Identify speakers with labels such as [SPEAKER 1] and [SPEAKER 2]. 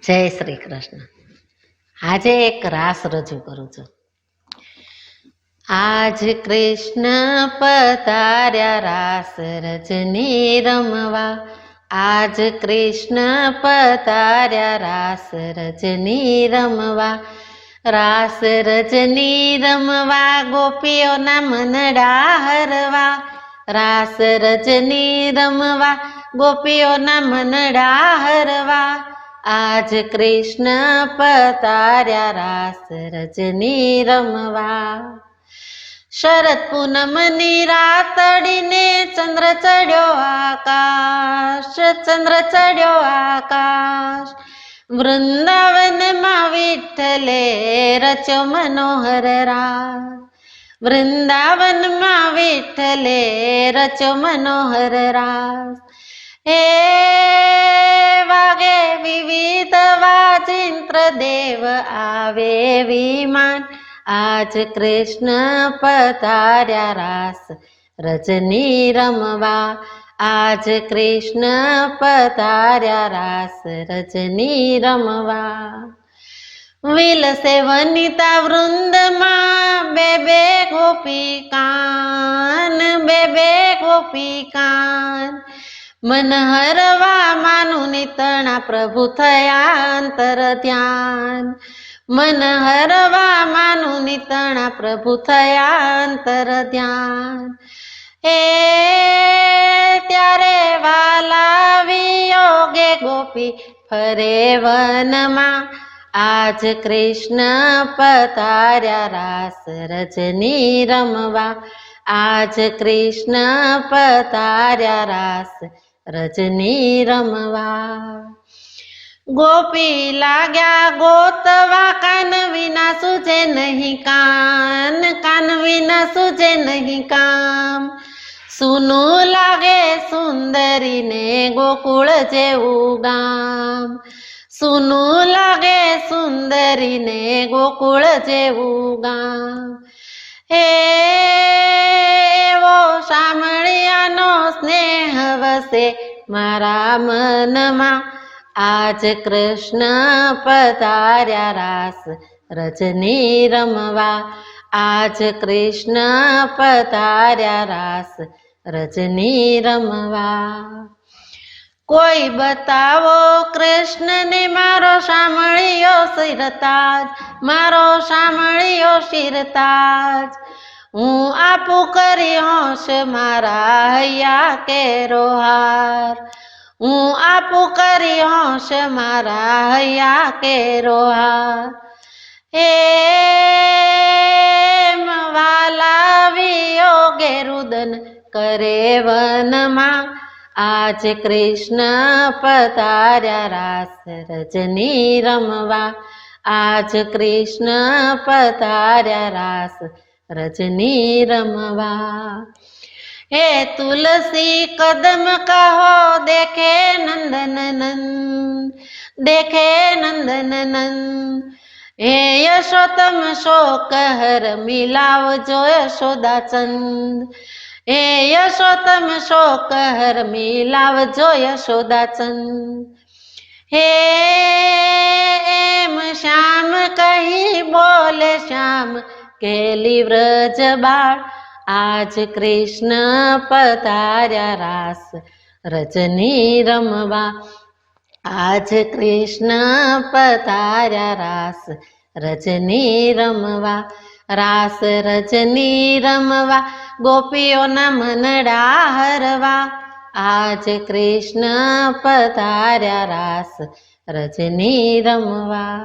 [SPEAKER 1] જય શ્રી કૃષ્ણ. આજે એક રાસ રજૂ કરું છું. આજ કૃષ્ણ પધાર્યા રાસ રજની રમવા. આજ કૃષ્ણ પધાર્યા રાસ રજની રમવા. રાસ રજની રમવા ગોપીઓના મનડા હરવા. રાસ રજની રમવા ગોપીઓના મનડા હરવા. આજ કૃષ્ણ પધાર્યા રાસ રજની રમવા. શરદ પૂનમની રાતડીને ચંદ્ર ચડ્યો આકાશ. ચંદ્ર ચડ્યો આકાશ. વૃંદાવનમાં વિઠ્ઠલે રચ્યો મનોહર રાસ. વૃંદાવનમાં વિઠ્ઠલે રચ્યો મનોહર રાસ. હે વાગે વિવિધ વાજિંત્ર દેવ આવે વિમાન. આજ કૃષ્ણ પધાર્યા રાસ રજની રમવા. આજ કૃષ્ણ પધાર્યા રાસ રજની રમવા. વિલસે વનિતા વૃંદમાં બે બે ગોપિકાન. બે બે ગોપિકાન. મન હરવા માનું નિતણા પ્રભુ થયા અંતર ધ્યાન. મન હરવા માનું નિતણા પ્રભુ થયા અંતર ધ્યાન. હે ત્યારે વાલા વિયોગે ગોપી ફરે વનમાં. આજ કૃષ્ણ પધાર્યા રાસ રજની રમવા. આજ કૃષ્ણ પધાર્યા રાસ રજની રમવા. ગોપી લાગ્યા ગોતવા કાન વિના સુજે નહીં કાન. કાન વિના સુજે નહીં કામ. સુનું લાગે સુંદરીને ગોકુળ જેવું ગામ. સુનું લાગે સુંદરીને ગોકુળ જેવું ગામ. હે એવો શામળિયાનો સ્નેહ વસે મારા મનમાં. આજ કૃષ્ણ પધાર્યા રાસ રજની રમવા. આજ કૃષ્ણ પધાર્યા રાસ રજની રમવા. કોઈ બતાવો કૃષ્ણને મારો શામળિયો શિરતાજ. મારો શામળિયો શિરતાજ. હું આપું કરી હોશ મારા હૈયા કેરો હાર. હું આપું કરી હોશ મારા હૈયા કેરો હાર. હે વાલા વિયોગે રુદન કરે વનમાં. આજ કૃષ્ણ પધાર્યા રાસ રજની રમવા. આજ કૃષ્ણ પધાર્યા રાસ રજની રમવા. હે તુલસી કદમ કહો દેખે નંદન નંદ. દેખે નંદન નંદ. હે યશોતમ શોક હર મિલાવજો યશોદા ચંદ. હે યશોતમ શોક હર મિલાવજો યશોદા ચંદ. હે એમ શ્યામ કહી બોલે શ્યામ કેલી વ્રજ બાળ. આજ કૃષ્ણ પધાર્યા રાસ રજની રમવા. આજ કૃષ્ણ પધાર્યા રાસ રજની રમવા. રાસ રજની રમવા ગોપીઓના મનડા હરવા. આજ કૃષ્ણ પધાર્યા રાસ રજની રમવા.